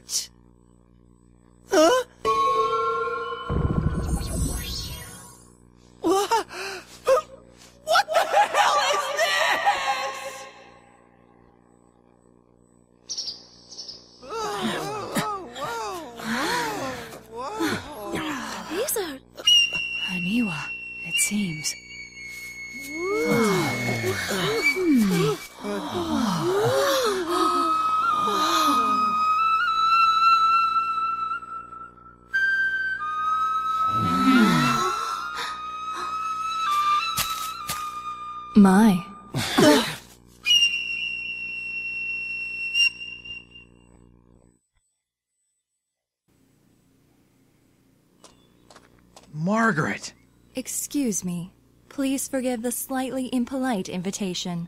heart. Huh? What the hell is this? These are... Aniwa, it seems. My. Margaret! Excuse me. Please forgive the slightly impolite invitation.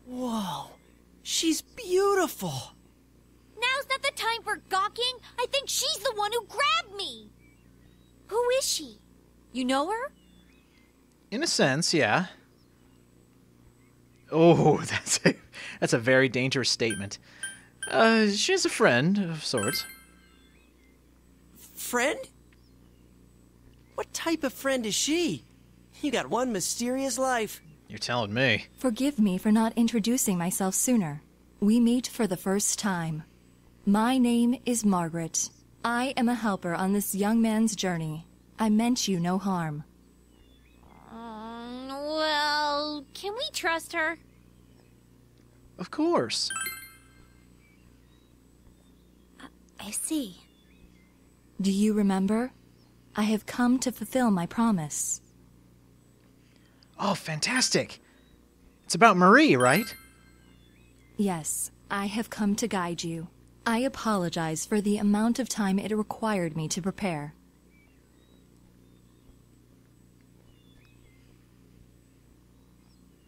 Whoa, she's beautiful. Now's not the time for gawking. I think she's the one who grabbed me. Who is she? You know her? In a sense, yeah. Oh, that's a very dangerous statement. She's a friend of sorts. Friend? What type of friend is she? You got one mysterious life. You're telling me. Forgive me for not introducing myself sooner. We meet for the first time. My name is Margaret. I am a helper on this young man's journey. I meant you no harm. Well, can we trust her? Of course. I see. Do you remember? I have come to fulfill my promise. Oh, fantastic. It's about Marie, right? Yes, I have come to guide you. I apologize for the amount of time it required me to prepare.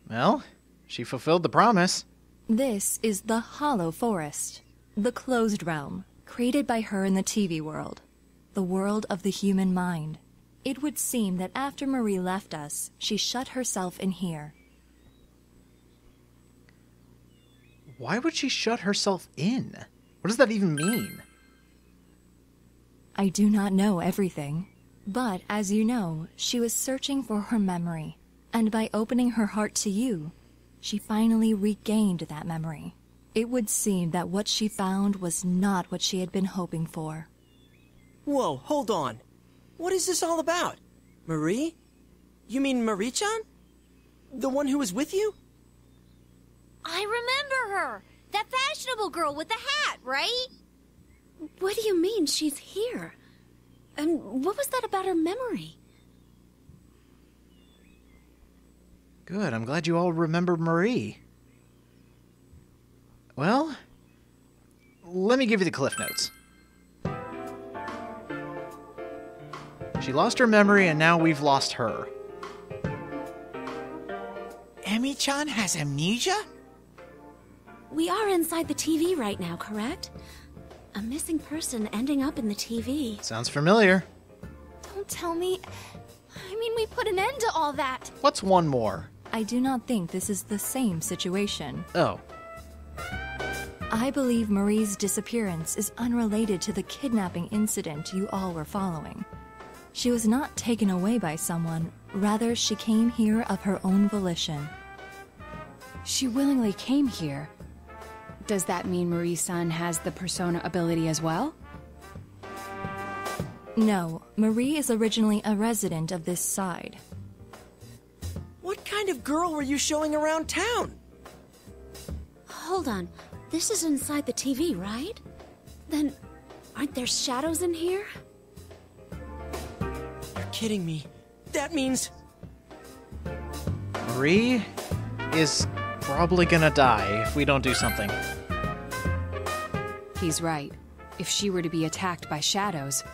Well, she fulfilled the promise. This is the Hollow Forest, the closed realm, created by her in the TV world, the world of the human mind. It would seem that after Marie left us, she shut herself in here. Why would she shut herself in? What does that even mean? I do not know everything, but as you know, she was searching for her memory, and by opening her heart to you, she finally regained that memory. It would seem that what she found was not what she had been hoping for. Whoa, hold on. What is this all about? Marie? You mean Marie-chan? The one who was with you? I remember her! That fashionable girl with the hat, right? What do you mean she's here? And what was that about her memory? Good, I'm glad you all remember Marie. Well, let me give you the Cliff Notes. She lost her memory, and now we've lost her. Emi-chan has amnesia? We are inside the TV right now, correct? A missing person ending up in the TV. Sounds familiar. Don't tell me. I mean, we put an end to all that. What's one more? I do not think this is the same situation. Oh. I believe Marie's disappearance is unrelated to the kidnapping incident you all were following. She was not taken away by someone, rather she came here of her own volition. She willingly came here. Does that mean Marie-san has the persona ability as well? No, Marie is originally a resident of this side. What kind of girl were you showing around town? Hold on. This is inside the TV, right? Then, aren't there shadows in here? You're kidding me. That means... Marie is probably gonna die if we don't do something. He's right. If she were to be attacked by shadows...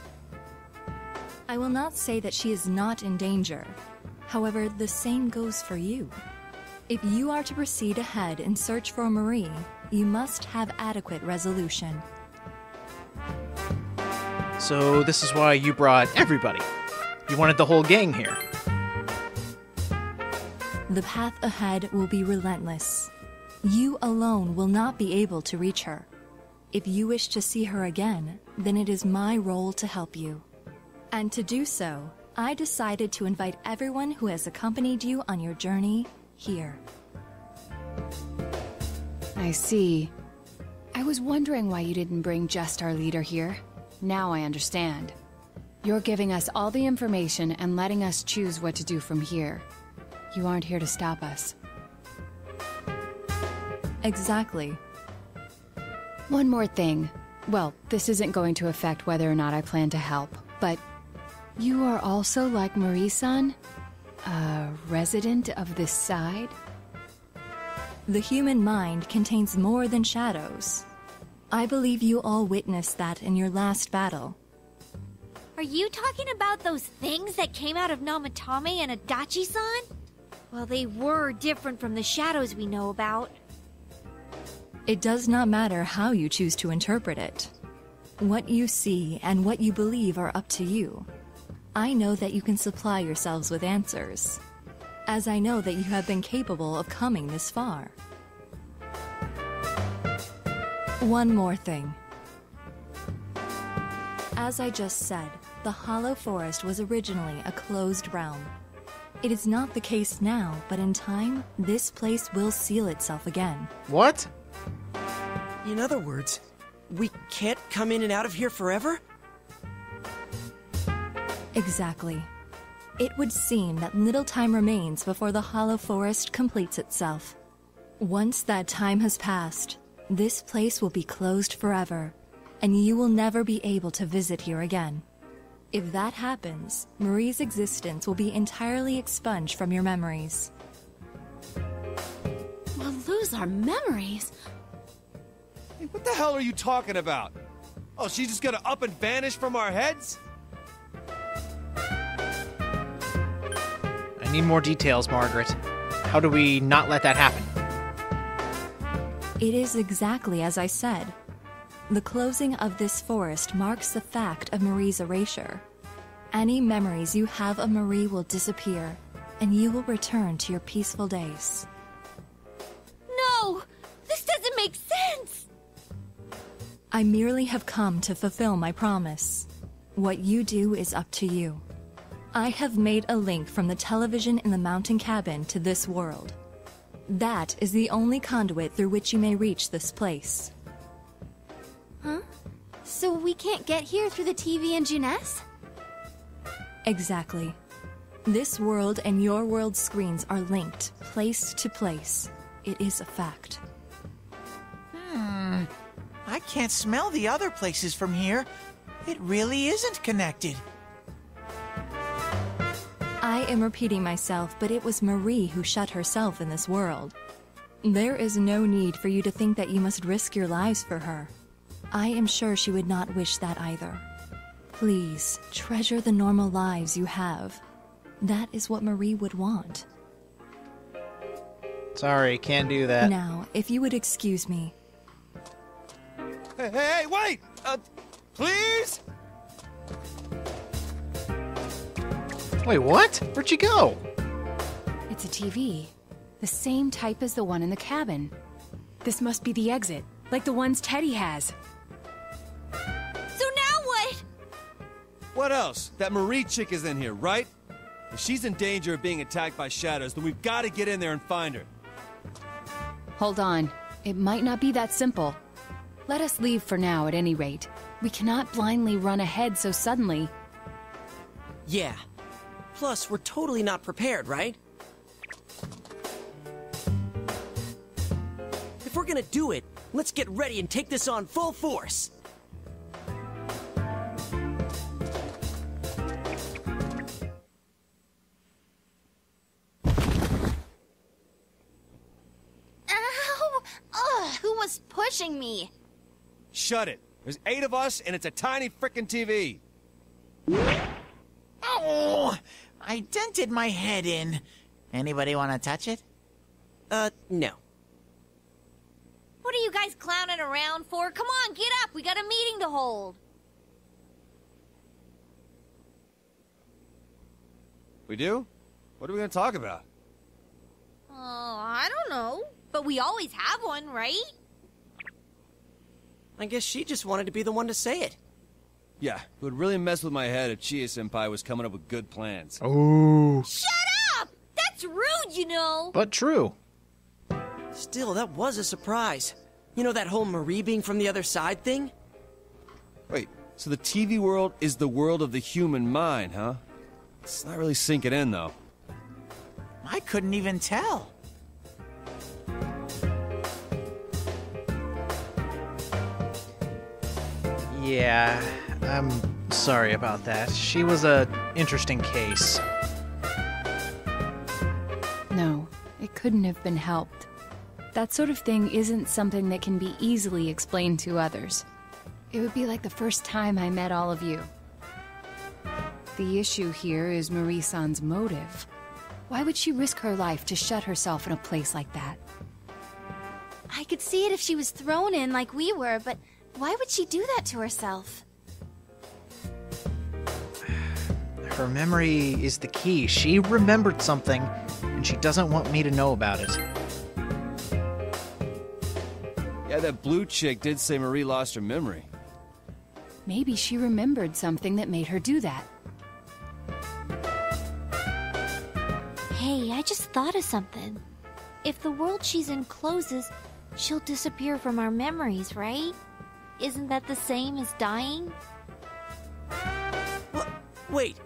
I will not say that she is not in danger. However, the same goes for you. If you are to proceed ahead and search for Marie, you must have adequate resolution. So this is why you brought everybody. You wanted the whole gang here. The path ahead will be relentless. You alone will not be able to reach her. If you wish to see her again, then it is my role to help you. And to do so, I decided to invite everyone who has accompanied you on your journey here. I see. I was wondering why you didn't bring just our leader here. Now I understand. You're giving us all the information and letting us choose what to do from here. You aren't here to stop us. Exactly. One more thing. Well, this isn't going to affect whether or not I plan to help, but you are also like Marie-san? A resident of this side? The human mind contains more than shadows. I believe you all witnessed that in your last battle. Are you talking about those things that came out of Namatame and Adachi-san? Well, they were different from the shadows we know about. It does not matter how you choose to interpret it. What you see and what you believe are up to you. I know that you can supply yourselves with answers, as I know that you have been capable of coming this far. One more thing. As I just said, the Hollow Forest was originally a closed realm. It is not the case now, but in time, this place will seal itself again. What? In other words, we can't come in and out of here forever? Exactly. It would seem that little time remains before the Hollow Forest completes itself. Once that time has passed, this place will be closed forever, and you will never be able to visit here again. If that happens, Marie's existence will be entirely expunged from your memories. We'll lose our memories. Hey, what the hell are you talking about? Oh, she's just gonna up and vanish from our heads? I need more details, Margaret. How do we not let that happen? It is exactly as I said. The closing of this forest marks the fact of Marie's erasure. Any memories you have of Marie will disappear, and you will return to your peaceful days. No! This doesn't make sense! I merely have come to fulfill my promise. What you do is up to you. I have made a link from the television in the mountain cabin to this world. That is the only conduit through which you may reach this place. Huh? So we can't get here through the TV and Jeunesse? Exactly. This world and your world's screens are linked, place to place. It is a fact. I can't smell the other places from here. It really isn't connected. I am repeating myself, but it was Marie who shut herself in this world. There is no need for you to think that you must risk your lives for her. I am sure she would not wish that either. Please, treasure the normal lives you have. That is what Marie would want. Sorry, can't do that. Now, if you would excuse me. Hey, wait! Please? Wait, what? Where'd you go? It's a TV. The same type as the one in the cabin. This must be the exit, like the ones Teddy has. So now what? What else? That Marie chick is in here, right? If she's in danger of being attacked by shadows, then we've got to get in there and find her. Hold on. It might not be that simple. Let us leave for now, at any rate. We cannot blindly run ahead so suddenly. Yeah. Plus, we're totally not prepared, right? If we're gonna do it, let's get ready and take this on full force. Ow! Ugh, who was pushing me? Shut it. There's 8 of us, and it's a tiny frickin' TV. Oh, I dented my head in. Anybody want to touch it? No. What are you guys clowning around for? Come on, get up. We got a meeting to hold. We do? What are we gonna talk about? I don't know. But we always have one, right? I guess she just wanted to be the one to say it. Yeah, it would really mess with my head if Chie-senpai was coming up with good plans. Oh. Shut up! That's rude, you know! But true. Still, that was a surprise. You know that whole Marie being from the other side thing? Wait, so the TV world is the world of the human mind, huh? It's not really sinking in, though. I couldn't even tell. Yeah, I'm sorry about that. She was a interesting case. No, it couldn't have been helped. That sort of thing isn't something that can be easily explained to others. It would be like the first time I met all of you. The issue here is Marie-san's motive. Why would she risk her life to shut herself in a place like that? I could see it if she was thrown in like we were, but why would she do that to herself? Her memory is the key. She remembered something, and she doesn't want me to know about it. Yeah, that blue chick did say Marie lost her memory. Maybe she remembered something that made her do that. Hey, I just thought of something. If the world she's in closes, she'll disappear from our memories, right? Isn't that the same as dying? What? Wait,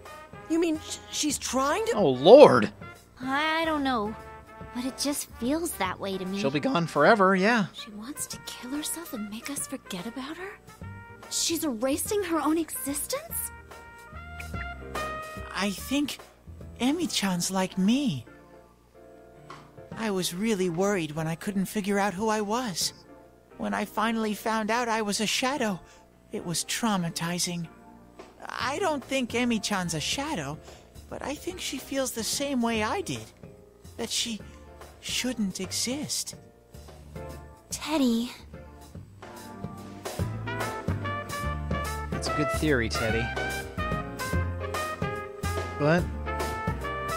you mean she's trying to? Oh, Lord! I don't know, but it just feels that way to me. She'll be gone forever, yeah. She wants to kill herself and make us forget about her? She's erasing her own existence? I think Emi-chan's like me. I was really worried when I couldn't figure out who I was. When I finally found out I was a shadow, it was traumatizing. I don't think Emi-chan's a shadow, but I think she feels the same way I did. That she shouldn't exist. Teddy. That's a good theory, Teddy. But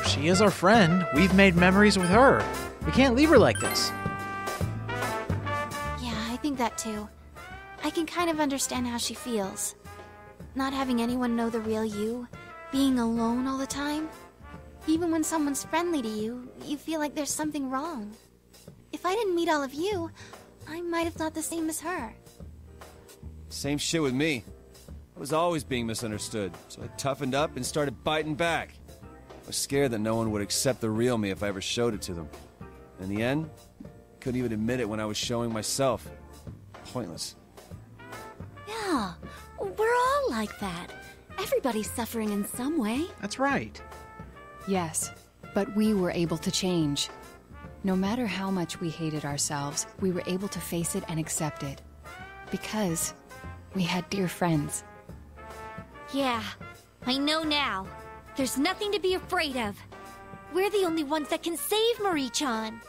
she is our friend. We've made memories with her. We can't leave her like this. Yeah, I think that too. I can kind of understand how she feels. Not having anyone know the real you, being alone all the time. Even when someone's friendly to you, you feel like there's something wrong. If I didn't meet all of you, I might have thought the same as her. Same shit with me. I was always being misunderstood, so I toughened up and started biting back. I was scared that no one would accept the real me if I ever showed it to them. In the end, couldn't even admit it when I was showing myself. Pointless. Yeah, we're all like that. Everybody's suffering in some way. That's right. Yes, but we were able to change. No matter how much we hated ourselves, we were able to face it and accept it. Because we had dear friends. Yeah, I know now. There's nothing to be afraid of. We're the only ones that can save Marie-chan.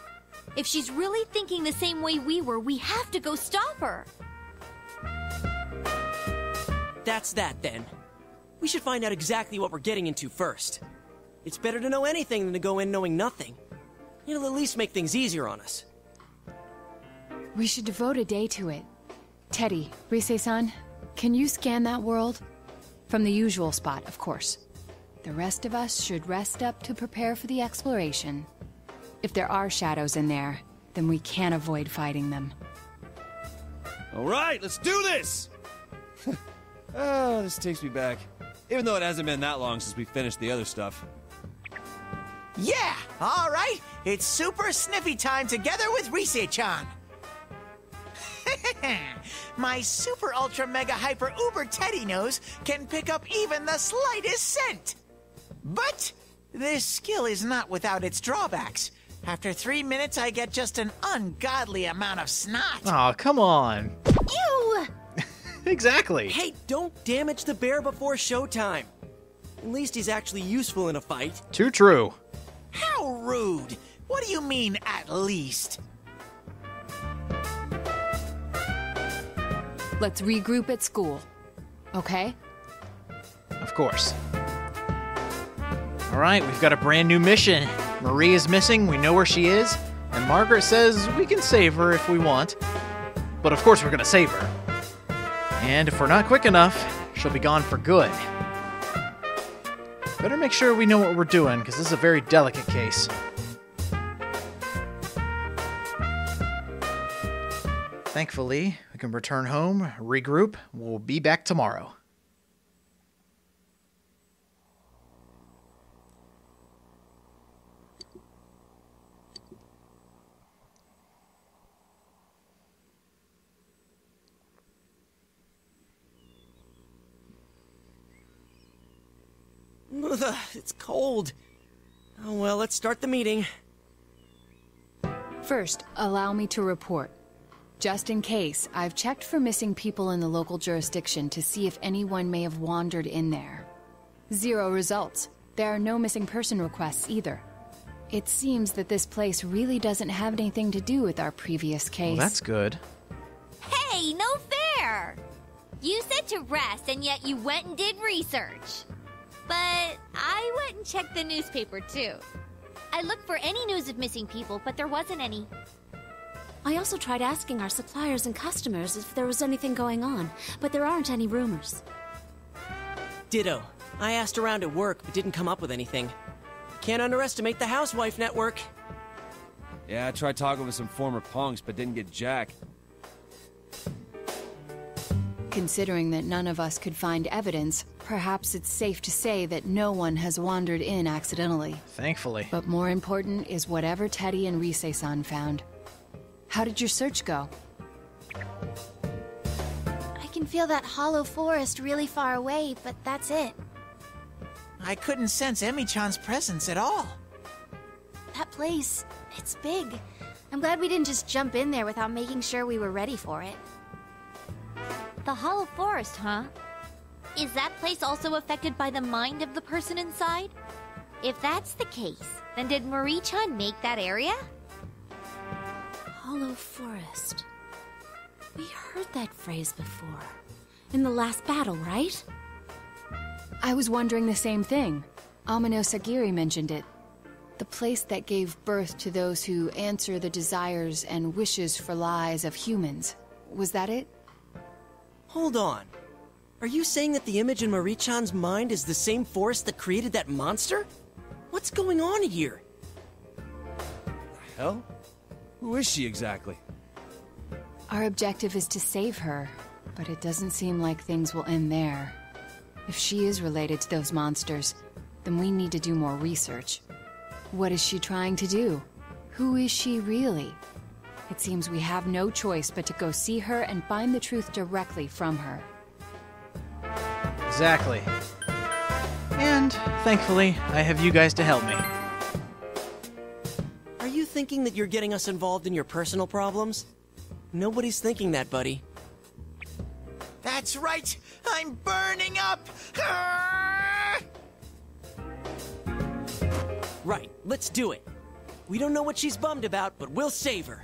If she's really thinking the same way we were, we have to go stop her. That's that then. We should find out exactly what we're getting into first. It's better to know anything than to go in knowing nothing. It'll at least make things easier on us. We should devote a day to it. Teddy, Rise-san, can you scan that world? From the usual spot, of course. The rest of us should rest up to prepare for the exploration. If there are shadows in there, then we can't avoid fighting them. All right, let's do this! Oh, this takes me back. Even though it hasn't been that long since we finished the other stuff. Yeah, all right. It's super sniffy time together with Rise-chan. My super ultra mega hyper uber teddy nose can pick up even the slightest scent. But this skill is not without its drawbacks. After 3 minutes, I get just an ungodly amount of snot. Aw, come on. Ew! Exactly. Hey, don't damage the bear before showtime. At least he's actually useful in a fight. Too true. How rude. What do you mean, at least? Let's regroup at school. Okay? Of course. All right, we've got a brand new mission. Marie is missing, we know where she is, and Margaret says we can save her if we want. But of course we're gonna save her. And if we're not quick enough, she'll be gone for good. Better make sure we know what we're doing, because this is a very delicate case. Thankfully, we can return home, regroup. We'll be back tomorrow. Ugh, it's cold. Oh well, let's start the meeting. First, allow me to report. Just in case, I've checked for missing people in the local jurisdiction to see if anyone may have wandered in there. 0 results. There are no missing person requests either. It seems that this place really doesn't have anything to do with our previous case. Well, that's good. Hey, no fair! You said to rest, and yet you went and did research. But I went and checked the newspaper, too. I looked for any news of missing people, but there wasn't any. I also tried asking our suppliers and customers if there was anything going on, but there aren't any rumors. Ditto. I asked around at work, but didn't come up with anything. Can't underestimate the housewife network. Yeah, I tried talking with some former punks, but didn't get jack. Considering that none of us could find evidence, perhaps it's safe to say that no one has wandered in accidentally. Thankfully. But more important is whatever Teddy and Rise-san found. How did your search go? I can feel that hollow forest really far away, but that's it. I couldn't sense Emi-chan's presence at all. That place, it's big. I'm glad we didn't just jump in there without making sure we were ready for it. The Hollow Forest, huh? Is that place also affected by the mind of the person inside? If that's the case, then did Marie-chan make that area? Hollow Forest. We heard that phrase before. In the last battle, right? I was wondering the same thing. Amino Sagiri mentioned it. The place that gave birth to those who answer the desires and wishes for lies of humans. Was that it? Hold on. Are you saying that the image in Marie-chan's mind is the same forest that created that monster? What's going on here? The hell? Who is she exactly? Our objective is to save her, but it doesn't seem like things will end there. If she is related to those monsters, then we need to do more research. What is she trying to do? Who is she really? It seems we have no choice but to go see her and find the truth directly from her. Exactly. And, thankfully, I have you guys to help me. Are you thinking that you're getting us involved in your personal problems? Nobody's thinking that, buddy. That's right! I'm burning up! Ah! Right, let's do it. We don't know what she's bummed about, but we'll save her.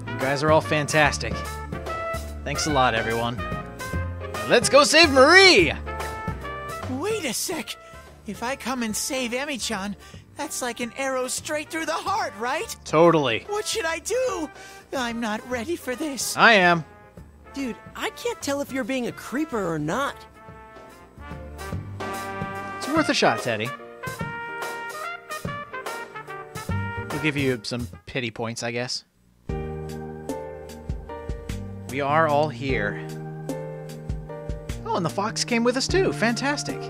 You guys are all fantastic. Thanks a lot, everyone. Let's go save Marie! Wait a sec! If I come and save Emi-chan, that's like an arrow straight through the heart, right? Totally. What should I do? I'm not ready for this. I am. Dude, I can't tell if you're being a creeper or not. It's worth a shot, Teddy. We'll give you some pity points, I guess. We are all here. Oh, and the fox came with us too. Fantastic.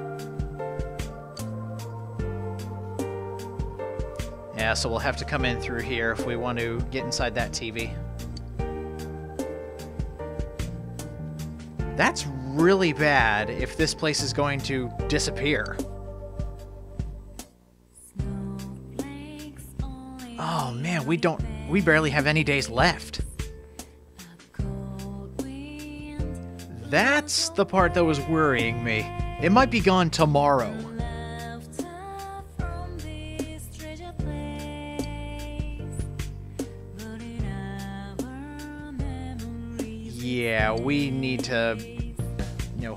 Yeah, so we'll have to come in through here if we want to get inside that TV. That's really bad if this place is going to disappear. Oh man, we barely have any days left. That's the part that was worrying me. It might be gone tomorrow. Yeah, we need to,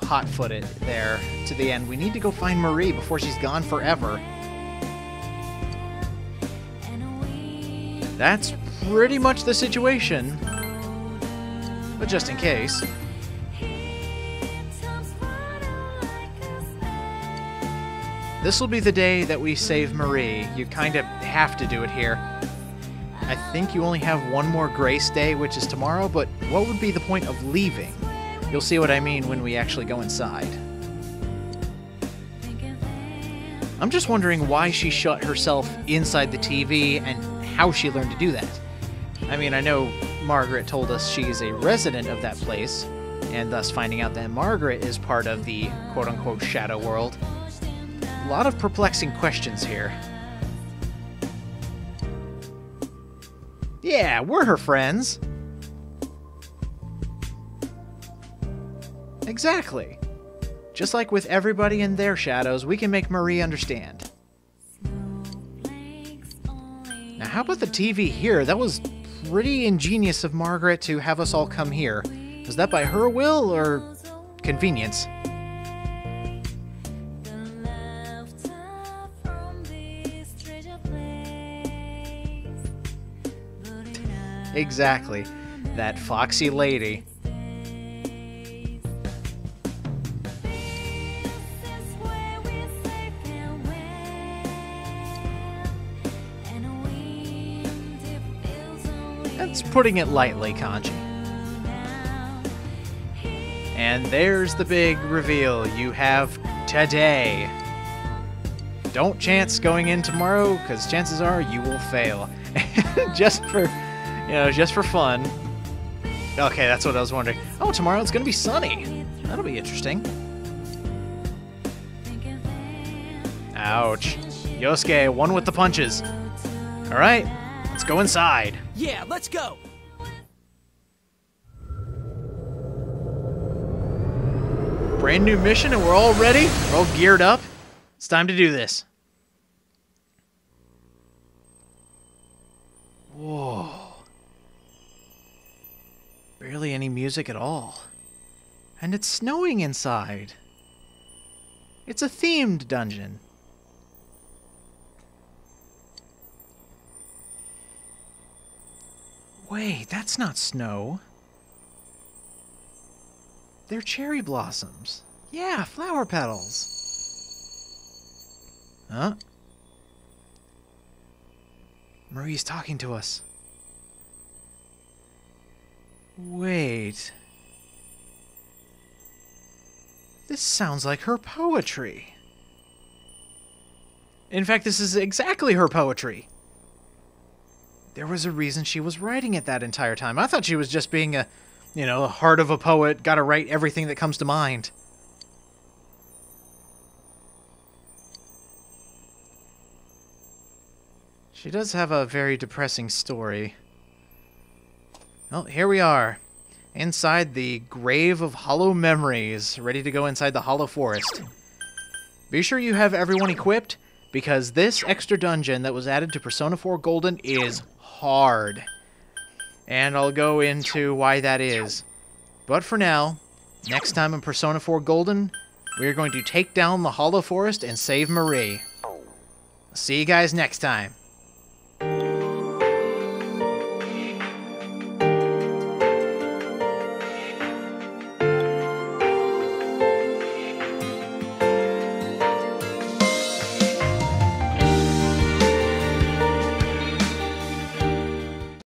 hot-foot it there to the end. We need to go find Marie before she's gone forever. That's pretty much the situation. but just in case. This will be the day that we save Marie. You kind of have to do it here. I think you only have one more grace day, which is tomorrow, but what would be the point of leaving? You'll see what I mean when we actually go inside. I'm just wondering why she shut herself inside the TV and how she learned to do that. I mean, I know Margaret told us she is a resident of that place, and thus finding out that Margaret is part of the quote-unquote shadow world. A lot of perplexing questions here. Yeah, we're her friends. Exactly. Just like with everybody in their shadows, we can make Marie understand. Now, how about the TV here? That was pretty ingenious of Margaret to have us all come here. Was that by her will or convenience? Exactly. That foxy lady. That's putting it lightly, Kanji. And there's the big reveal. You have today. Don't chance going in tomorrow, because chances are you will fail. Just for fun. Okay, that's what I was wondering. Oh, tomorrow it's going to be sunny. That'll be interesting. Ouch. Yosuke, one with the punches. All right, let's go inside. Yeah, let's go! Brand new mission and we're all ready. We're all geared up. It's time to do this. Whoa. Barely any music at all. And it's snowing inside. It's a themed dungeon. Wait, that's not snow. They're cherry blossoms. Yeah, flower petals. Huh? Marie's talking to us. Wait. This sounds like her poetry. In fact, this is exactly her poetry. There was a reason she was writing it that entire time. I thought she was just being a heart of a poet, gotta write everything that comes to mind. She does have a very depressing story. Well, here we are. Inside the Grave of Hollow Memories, ready to go inside the Hollow Forest. Be sure you have everyone equipped, because this extra dungeon that was added to Persona 4 Golden is hard. And I'll go into why that is. But for now, next time in Persona 4 Golden, we are going to take down the Hollow Forest and save Marie. See you guys next time.